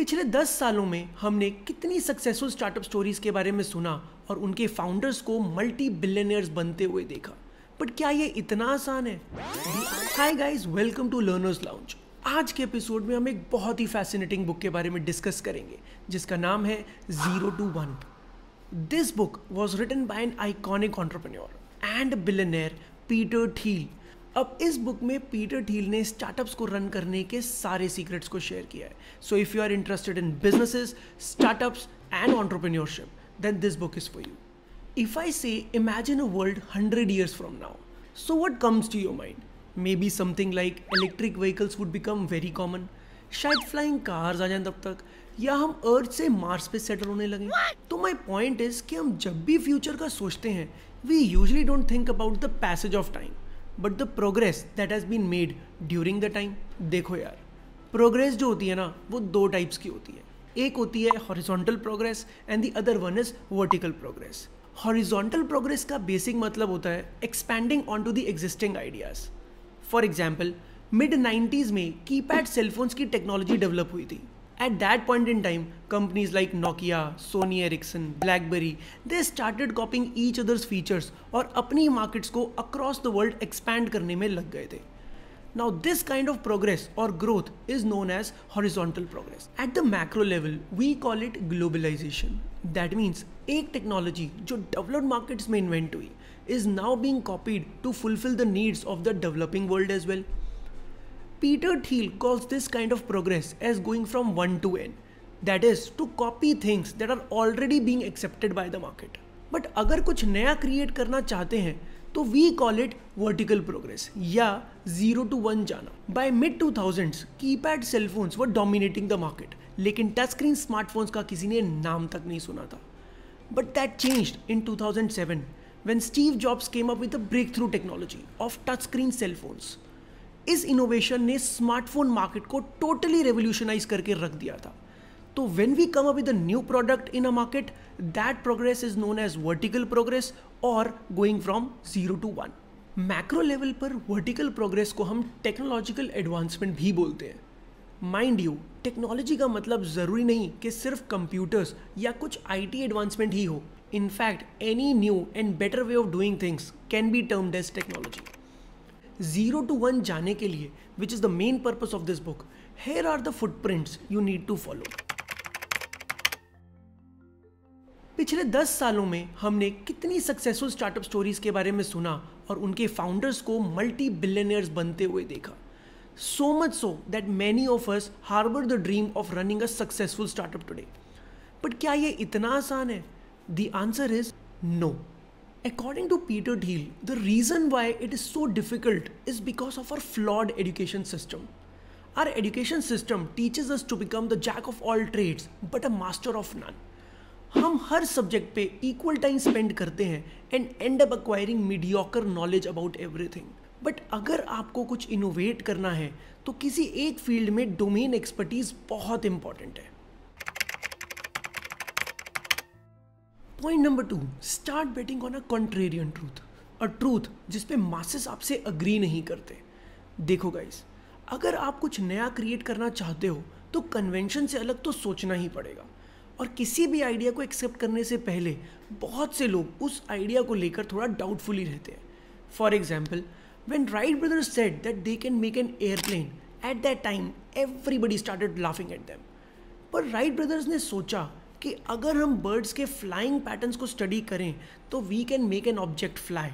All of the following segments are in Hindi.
पिछले 10 सालों में हमने कितनी सक्सेसफुल स्टार्टअप स्टोरीज के बारे में सुना और उनके फाउंडर्स को मल्टी बिलियनियर्स बनते हुए देखा। बट क्या ये इतना आसान है? Hi guys, welcome to learners lounge. आज के एपिसोड में हम एक बहुत ही फैसिनेटिंग बुक के बारे में डिस्कस करेंगे जिसका नाम है 0 to 1। This book was written by an iconic entrepreneur and billionaire Peter Thiel. अब इस बुक में पीटर थील ने स्टार्टअप्स को रन करने के सारे सीक्रेट्स को शेयर किया है। So if you are interested in businesses, startups and entrepreneurship, then this book is for you. If I say imagine a world 100 years from now, so what comes to your mind? Maybe something like electric vehicles would become very common. शायद फ्लाइंग कार्स आ जाएं तब तक, या हम अर्थ से मार्स पे सेटल होने लगे। तो माई पॉइंट इज कि हम जब भी फ्यूचर का सोचते हैं, we usually don't think about the passage of time but the progress that has been made during the time. देखो यार, प्रोग्रेस जो होती है ना, वो दो टाइप्स की होती है। एक होती है horizontal progress and the other one is vertical progress. Horizontal progress का बेसिक मतलब होता है expanding on to the existing ideas. For example, mid 90s में कीपैड सेलफोन्स की टेक्नोलॉजी डेवलप हुई थी। At that point in time companies like Nokia, Sony Ericsson, BlackBerry, they started copying each others features और अपनी मार्केट्स को अक्रॉस द वर्ल्ड एक्सपैंड करने में लग गए थे। Now this kind of progress or growth is known as horizontal progress. At the macro level, we call it globalization. That means एक टेक्नोलॉजी जो डेवलप्ड मार्केट्स में इन्वेंट हुई is now being copied to fulfill the needs of the developing world as well. Peter Thiel calls this kind of progress as going from 1 to n. That is to copy things that are already being accepted by the market. But अगर कुछ नया क्रिएट करना चाहते हैं तो we call it vertical progress या 0 to 1 जाना। By mid 2000s keypad cellphones were dominating the market, लेकिन टच स्क्रीन स्मार्टफोन्स का किसी ने नाम तक नहीं सुना था। But that changed in 2007 when Steve Jobs came up with the breakthrough technology of touch screen cellphones. इस इनोवेशन ने स्मार्टफोन मार्केट को टोटली रेवोल्यूशनाइज करके रख दिया था। तो when we come up with a new product in a market, that progress is known as vertical progress or going from 0 to 1. Macro level पर वर्टिकल प्रोग्रेस को हम टेक्नोलॉजिकल एडवांसमेंट भी बोलते हैं। माइंड यू, टेक्नोलॉजी का मतलब ज़रूरी नहीं कि सिर्फ कंप्यूटर्स या कुछ IT एडवांसमेंट ही हो। In fact any new and better way of doing things can be termed as technology. 0 to 1 जाने के लिए, which is the main purpose of this book, here are the footprints you need to follow. पिछले 10 सालों में हमने कितनी सक्सेसफुल स्टार्टअप स्टोरीज के बारे में सुना और उनके फाउंडर्स को मल्टी बिलियनियर्स बनते हुए देखा। So much so that many of us harbour the dream of running a successful startup today. But क्या ये इतना आसान है? The answer is no. According to Peter Thiel, the reason why it is so difficult is because of our flawed education system. Our education system teaches us to become the jack of all trades but a master of none. हम हर सब्जेक्ट पे इक्वल टाइम स्पेंड करते हैं and and up acquiring mediocre knowledge about everything. But अगर आपको कुछ इनोवेट करना है तो किसी एक फील्ड में डोमेन एक्सपर्टीज बहुत इंपॉर्टेंट है। Point number 2, start betting on a contrarian truth, a truth जिसपे मासेस आपसे अग्री नहीं करते। देखो गाइस, अगर आप कुछ नया क्रिएट करना चाहते हो तो कन्वेंशन से अलग तो सोचना ही पड़ेगा। और किसी भी आइडिया को एक्सेप्ट करने से पहले बहुत से लोग उस आइडिया को लेकर थोड़ा डाउटफुली रहते हैं। For example, when Wright brothers said that they can make an airplane, at that time everybody started laughing at them. पर राइट ब्रदर्स ने सोचा कि अगर हम बर्ड्स के फ्लाइंग पैटर्न्स को स्टडी करें तो we can make an object fly,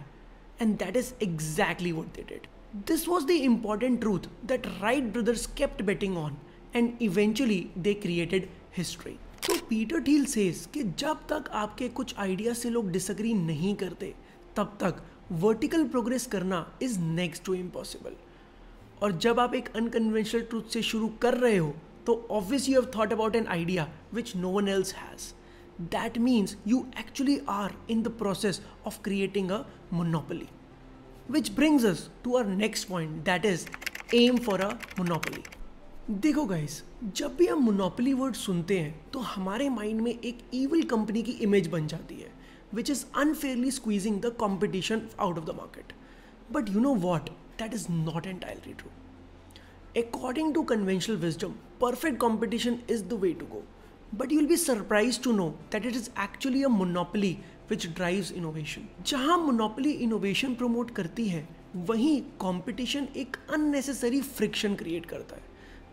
and that is exactly what they did. This was the important truth that Wright brothers kept betting on and eventually they created history. तो पीटर थील सेज कि जब तक आपके कुछ आइडिया से लोग डिसएग्री नहीं करते तब तक वर्टिकल प्रोग्रेस करना इज नेक्स्ट टू इम्पॉसिबल। और जब आप एक अनकन्वेंशनल ट्रूथ से शुरू कर रहे हो तो obviously you have thought about an idea which no one else has. That means you actually are in the process of creating a monopoly, which brings us to our next point, that is aim for a monopoly. देखो गाइस, जब भी हम मोनोपोली वर्ड सुनते हैं तो हमारे माइंड में एक ईविल कंपनी की इमेज बन जाती है which is unfairly squeezing the competition out of the market. But you know what, that is not entirely true. According to conventional wisdom, perfect competition is the way to go. But you'll be surprised to know that it is actually a monopoly which drives innovation. जहाँ monopoly innovation promote करती है, वहीं competition एक unnecessary friction create करता है,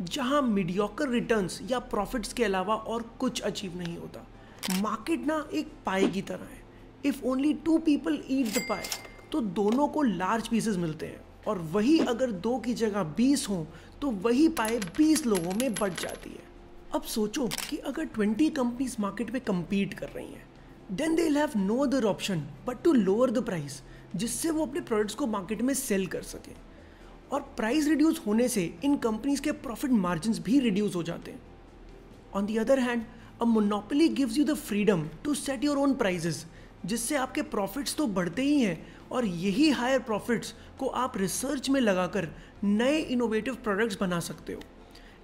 जहाँ mediocre returns या profits के अलावा और कुछ achieve नहीं होता. Market ना एक पाई की तरह है. If only 2 people eat the pie, तो दोनों को large pieces मिलते हैं, और वही अगर 2 की जगह 20 हों तो वही पाए 20 लोगों में बट जाती है. अब सोचो कि अगर 20 कंपनीज मार्केट में compete कर रही हैं, then they'll have no other option but to lower the price, जिससे वो अपने प्रोडक्ट्स को मार्केट में सेल कर सकें. और प्राइस रिड्यूस होने से इन कंपनीज के प्रॉफिट मार्जिन्स भी रिड्यूस हो जाते हैं. On the other hand, a monopoly gives you the freedom to set your own prices, जिससे आपके प्रॉफिट्स तो बढ़ते ही हैं, और यही हायर प्रॉफिट्स को आप रिसर्च में लगाकर नए इनोवेटिव प्रोडक्ट्स बना सकते हो.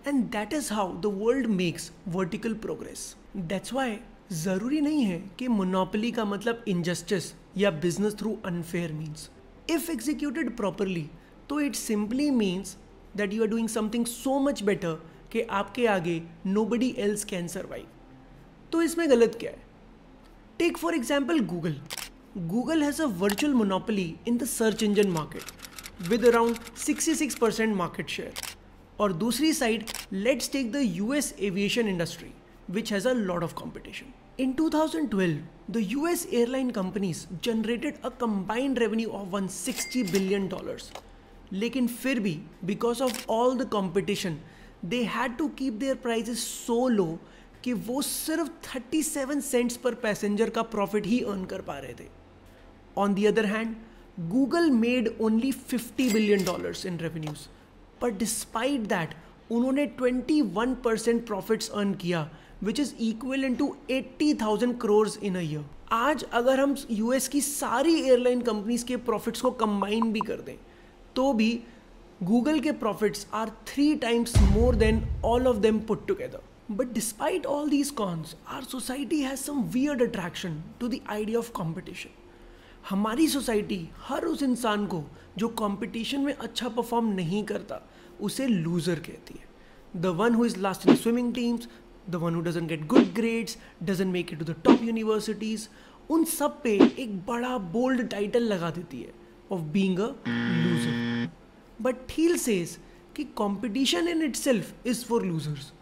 And that is how the world makes vertical progress. That's why ज़रूरी नहीं है कि मोनोपोली का मतलब इनजस्टिस या business through unfair means. If executed properly, तो it simply means that you are doing something so much better कि आपके आगे नोबडी एल्स कैन सर्वाइव. तो इसमें गलत क्या है? Take for example Google. Google has a virtual monopoly in the search engine market with around 66% market share. और दूसरी side, let's take the US aviation industry, which has a lot of competition. In 2012, the US airline companies generated a combined revenue of $160 billion. लेकिन फिर भी, because of all the competition, they had to keep their prices so low कि वो सिर्फ 37 सेंट्स पर पैसेंजर का प्रॉफिट ही अर्न कर पा रहे थे. On the other hand, Google made only $50 billion in revenues. But despite that, उन्होंने 21% profits earn किया, which is equivalent to 80,000 crores in a year. आज अगर हम US की सारी एयरलाइन कंपनीज के प्रॉफिट्स को कंबाइन भी कर दें, तो भी Google के profits are 3 times more than all of them put together. But despite all these cons, our society has some weird attraction to the idea of competition. हमारी सोसाइटी हर उस इंसान को जो कंपटीशन में अच्छा परफॉर्म नहीं करता, उसे लूजर कहती है. The one who is last in swimming teams, the one who doesn't get good grades, doesn't make it to the top universities, उन सब पे एक बड़ा बोल्ड टाइटल लगा देती है of being a loser. But Thiel says कि competition in itself is for losers.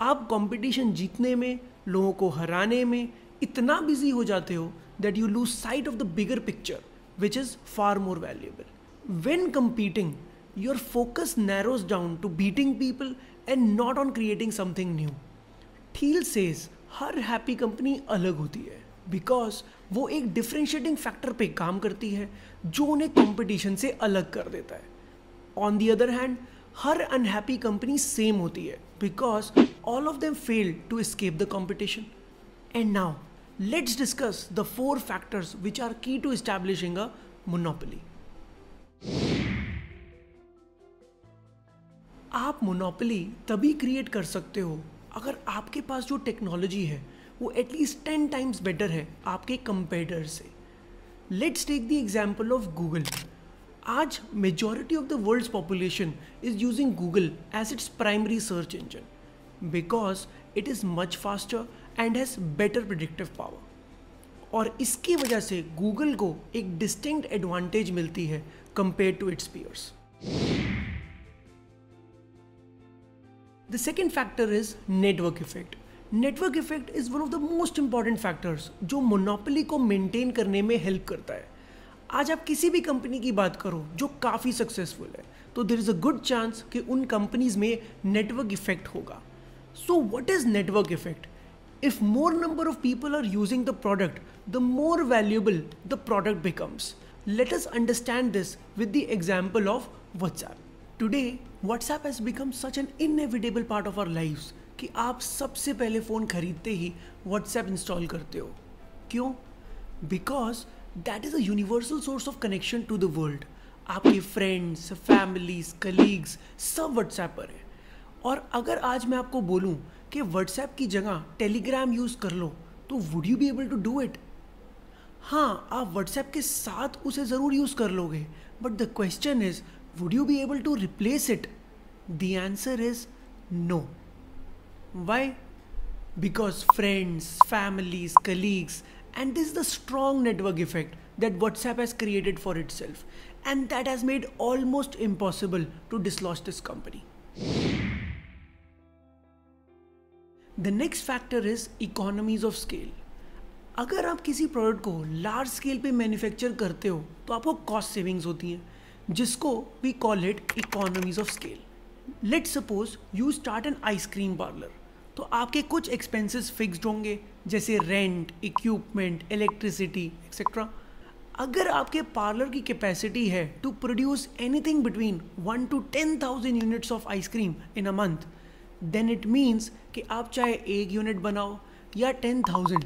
आप कंपटीशन जीतने में, लोगों को हराने में इतना बिजी हो जाते हो that you lose sight of the bigger picture, which is far more valuable. When competing, your focus narrows down to beating people and not on creating something new. Thiel says her happy company अलग होती है because वो एक differentiating factor पे काम करती है जो उन्हें competition से अलग कर देता है. On the other hand, her unhappy company same होती है because all of them fail to escape the competition. And now, let's discuss the 4 factors which are key to establishing a monopoly. आप monopoly तभी क्रिएट कर सकते हो अगर आपके पास जो टेक्नोलॉजी है वो एटलीस्ट 10 times बेटर है आपके कंपेटिटर से. Let's take the example of Google. आज majority of the world's population is using Google as its primary search engine because it is much faster and has better predictive power. और इसकी वजह से गूगल को एक डिस्टिंक्ट एडवांटेज मिलती है compare to its peers. The second factor is network effect. Network effect is one of the most important factors जो मोनोपोली को मेंटेन करने में हेल्प करता है. आज आप किसी भी कंपनी की बात करो जो काफ़ी सक्सेसफुल है, तो there is a good chance कि उन कंपनीज में नेटवर्क इफेक्ट होगा. So what is network effect? If more number of people are using the product, the more valuable the product becomes. Let us understand this with the example of WhatsApp. Today, WhatsApp has become such an inevitable part of our lives कि आप सबसे पहले फ़ोन खरीदते ही WhatsApp इंस्टॉल करते हो. क्यों? Because that is a universal source of connection to the world. आपके फ्रेंड्स, फैमिलीज, कलीग्स सब WhatsApp पर है. और अगर आज मैं आपको बोलूं कि व्हाट्सएप की जगह टेलीग्राम यूज़ कर लो, तो would you be able to do it? हाँ, आप व्हाट्सएप के साथ उसे ज़रूर यूज़ कर लोगे, but the question is would you be able to replace it? The answer is no. Why? Because friends, families, colleagues, and this is the strong network effect that WhatsApp has created for itself, and that has made almost impossible to dislodge this company. The next factor is economies of scale. अगर आप किसी प्रोडक्ट को लार्ज स्केल पे मैन्युफैक्चर करते हो तो आपको कॉस्ट सेविंग्स होती हैं, जिसको we call it economies of scale. Let's suppose you start an ice cream parlour. तो आपके कुछ एक्सपेंसेस फिक्स्ड होंगे, जैसे रेंट, इक्विपमेंट, इलेक्ट्रिसिटी एक्सेट्रा. अगर आपके पार्लर की कैपेसिटी है to produce anything between 1 to 10,000 units of ice cream in a month, then it means कि आप चाहे 1 यूनिट बनाओ या 10,000,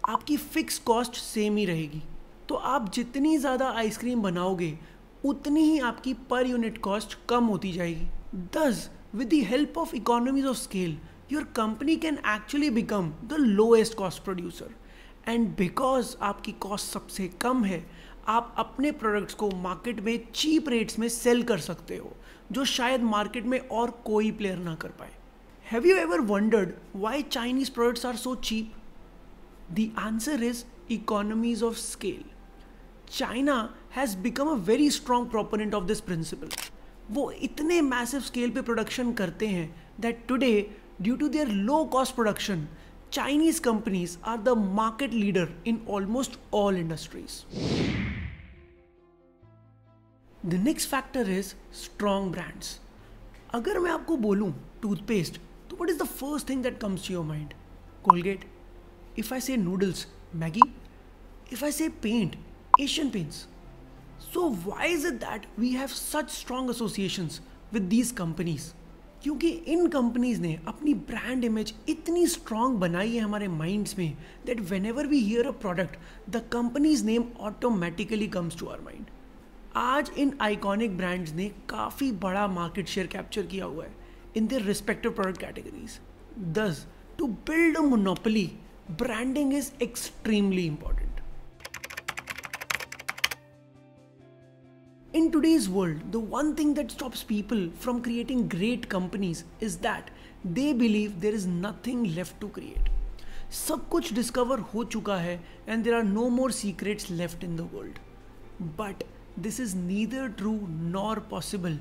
आपकी फिक्स कॉस्ट सेम ही रहेगी. तो आप जितनी ज़्यादा आइसक्रीम बनाओगे उतनी ही आपकी पर यूनिट कॉस्ट कम होती जाएगी. Thus, with the help of economies of scale, your company can actually become the lowest cost producer. And because आपकी कॉस्ट सबसे कम है, आप अपने प्रोडक्ट्स को मार्केट में चीप रेट्स में सेल कर सकते हो, जो शायद मार्केट में और कोई प्लेयर ना कर पाए. Have you ever wondered why Chinese products are so cheap? The answer is economies of scale. China has become a very strong proponent of this principle. वो इतने मैसिव स्केल पे प्रोडक्शन करते हैं that today, due to their low cost production, Chinese companies are the market leader in almost all industries. The next factor is strong brands. अगर मैं आपको बोलूँ टूथपेस्ट, तो what is the first thing that comes to your mind? Colgate. If I say noodles, Maggi. If I say paint, Asian Paints. So why is it that we have such strong associations with these companies? क्योंकि इन कंपनीज ने अपनी ब्रांड इमेज इतनी स्ट्रॉन्ग बनाई है हमारे माइंड्स में that whenever we hear a product, the company's name automatically comes to our mind. आज इन आइकॉनिक ब्रांड्स ने काफ़ी बड़ा मार्केट शेयर कैप्चर किया हुआ है in their respective product categories. Thus, to build a monopoly, branding is extremely important. In today's world, the one thing that stops people from creating great companies is that they believe there is nothing left to create. सब कुछ डिस्कवर हो चुका है and there are no more secrets left in the world. But this is neither true nor possible,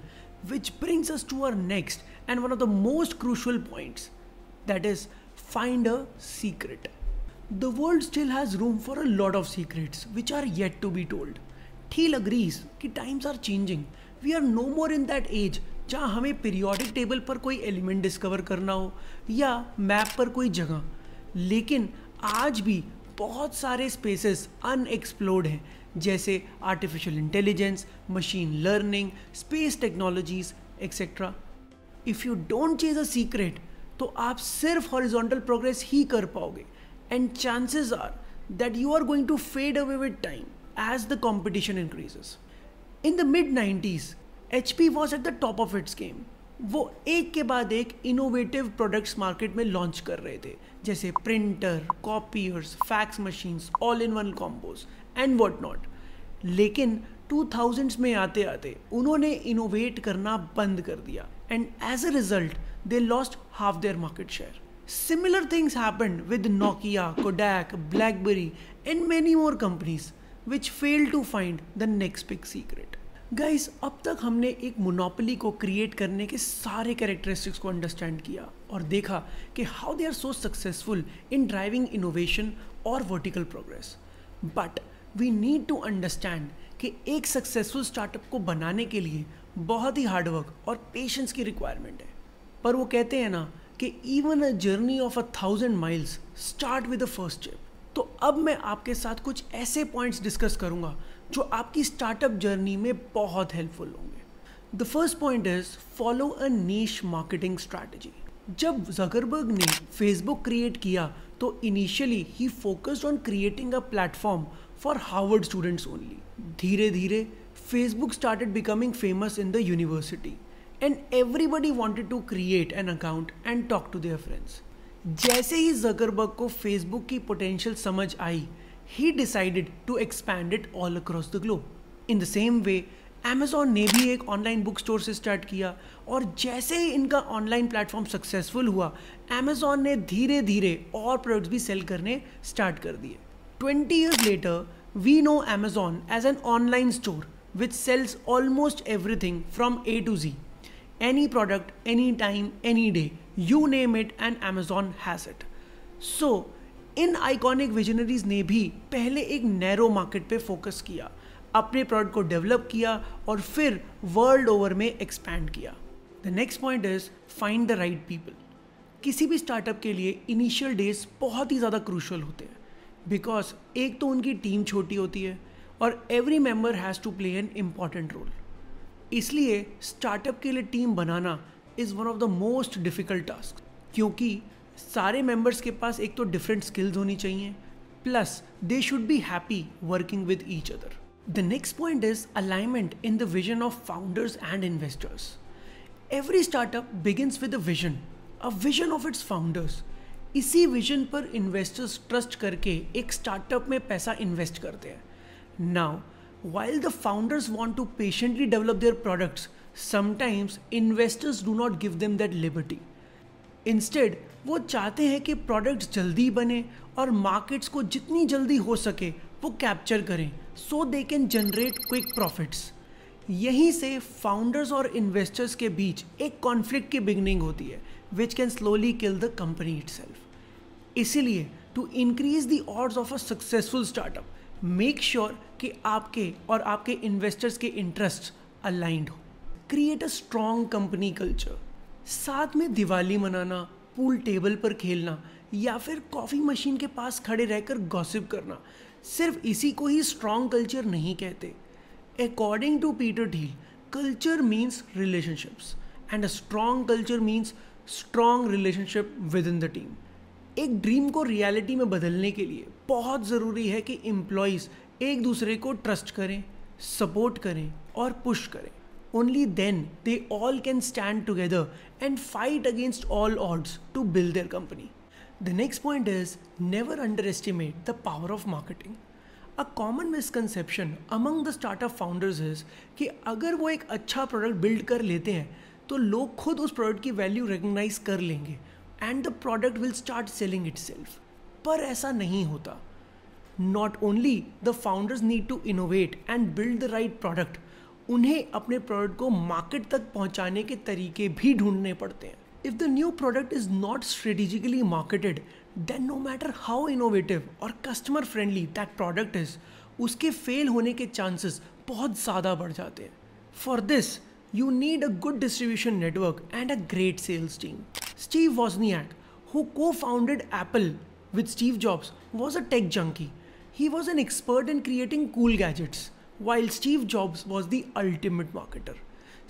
which brings us to our next and one of the most crucial points, that is, find a secret. The world still has room for a lot of secrets which are yet to be told. Thiel agrees कि times are changing. We are no more in that age जहाँ हमें periodic table पर कोई element discover करना हो या map पर कोई जगह. लेकिन आज भी बहुत सारे spaces unexplored हैं, जैसे artificial intelligence, machine learning, space technologies, etc. If you don't chase a secret, तो आप सिर्फ horizontal progress ही कर पाओगे, and chances are that you are going to fade away with time as the competition increases. In the mid-90s, HP was at the top of its game. वो एक के बाद एक इनोवेटिव प्रोडक्ट्स मार्केट में लॉन्च कर रहे थे, जैसे printer, copiers, fax machines, all in one combos and what not. लेकिन 2000s में आते आते उन्होंने इनोवेट करना बंद कर दिया and as a result they lost half their market share. Similar things happened with Nokia, Kodak, BlackBerry and many more companies which failed to find the next big secret. Guys, अब तक हमने एक मोनोपोली को क्रिएट करने के सारे कैरेक्टरिस्टिक्स को अंडरस्टैंड किया और देखा कि how they are so successful in driving innovation और vertical progress. But we need to understand कि एक सक्सेसफुल स्टार्टअप को बनाने के लिए बहुत ही हार्डवर्क और पेशेंस की रिक्वायरमेंट है. पर वो कहते हैं ना कि even a journey of 1,000 miles start with the first step. तो अब मैं आपके साथ कुछ ऐसे पॉइंट्स डिस्कस करूंगा जो आपकी स्टार्टअप जर्नी में बहुत हेल्पफुल होंगे. The first point is follow a niche marketing strategy. जब ज़करबर्ग ने फेसबुक क्रिएट किया तो initially he focused on creating a platform for Harvard students only. धीरे धीरे Facebook started becoming famous in the university and everybody wanted to create an account and talk to their friends. जैसे ही ज़करबर्ग को फेसबुक की पोटेंशियल समझ आई, he decided to expand it all across the globe. In the same way, Amazon ने भी एक ऑनलाइन बुक स्टोर से स्टार्ट किया और जैसे ही इनका ऑनलाइन प्लेटफॉर्म सक्सेसफुल हुआ, Amazon ने धीरे धीरे और प्रोडक्ट्स भी सेल करने स्टार्ट कर दिए। 20 years later, we know Amazon as an online store which sells almost everything from A to Z. Any product, anytime, any day, you name it and Amazon has it. So, in iconic visionaries ने भी पहले एक नैरो मार्केट पे फोकस किया, अपने प्रोडक्ट को डेवलप किया और फिर वर्ल्ड ओवर में एक्सपैंड किया। The next point is find the right people. किसी भी स्टार्टअप के लिए इनिशियल डेज बहुत ही ज़्यादा क्रूशल होते हैं, बिकॉज एक तो उनकी टीम छोटी होती है और every member has to play an important role. इसलिए स्टार्टअप के लिए टीम बनाना is one of the most difficult task, क्योंकि सारे मेंबर्स के पास एक तो डिफरेंट स्किल्स होनी चाहिए, plus they should be happy working with each other. The next point is alignment in the vision of founders and investors. Every startup begins with a vision of its founders. इसी विजन पर इन्वेस्टर्स ट्रस्ट करके एक स्टार्टअप में पैसा इन्वेस्ट करते हैं। Now while the founders want to patiently develop their products, sometimes investors do not give them that liberty. Instead, वो चाहते हैं कि प्रोडक्ट्स जल्दी बने और मार्केट्स को जितनी जल्दी हो सके वो कैप्चर करें, so they can generate quick profits. यहीं से फाउंडर्स और इन्वेस्टर्स के बीच एक कॉन्फ्लिक्ट की बिगनिंग होती है, which can slowly kill the company itself. इसीलिए to increase the odds of a successful startup, make sure कि आपके और आपके इन्वेस्टर्स के इंटरेस्ट अलाइंड हो। Create a strong company culture. साथ में दिवाली मनाना, पूल टेबल पर खेलना या फिर कॉफ़ी मशीन के पास खड़े रहकर गॉसिप करना, सिर्फ इसी को ही स्ट्रॉन्ग कल्चर नहीं कहते। According to Peter Thiel, culture means relationships and a strong culture means strong relationship within the team. एक ड्रीम को रियलिटी में बदलने के लिए बहुत ज़रूरी है कि एम्प्लॉयज़ एक दूसरे को ट्रस्ट करें, सपोर्ट करें और पुश करें। Only then they all can stand together and fight against all odds to build their company. The next point is never underestimate the power of marketing. A common misconception among the startup founders is कि अगर वो एक अच्छा प्रोडक्ट बिल्ड कर लेते हैं तो लोग खुद उस प्रोडक्ट की वैल्यू रिकग्नाइज कर लेंगे and the product will start selling itself. पर ऐसा नहीं होता। Not only the founders need to innovate and build the right product, उन्हें अपने प्रोडक्ट को मार्केट तक पहुंचाने के तरीके भी ढूंढने पड़ते हैं। If the new product is not strategically marketed, then no matter how innovative और customer friendly that product is, उसके फेल होने के चांसेस बहुत ज़्यादा बढ़ जाते हैं। For this you need a good distribution network and a great sales team. Steve Wozniak, who co-founded Apple with Steve Jobs, was a tech junkie. He was an expert in creating cool gadgets, while Steve Jobs was the ultimate marketer.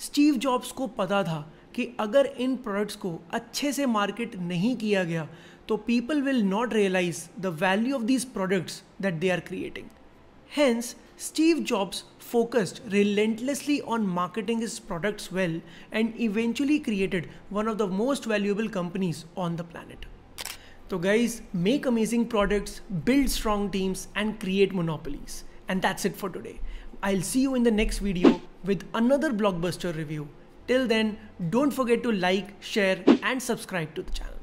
Steve Jobs को पता था कि अगर इन प्रोडक्ट्स को अच्छे से मार्केट नहीं किया गया तो people will not realize the value of these products that they are creating. Hence, Steve Jobs focused relentlessly on marketing his products well and eventually created one of the most valuable companies on the planet. So guys, make amazing products, build strong teams and create monopolies. And that's it for today. I'll see you in the next video with another blockbuster review. Till then, don't forget to like, share and subscribe to the channel.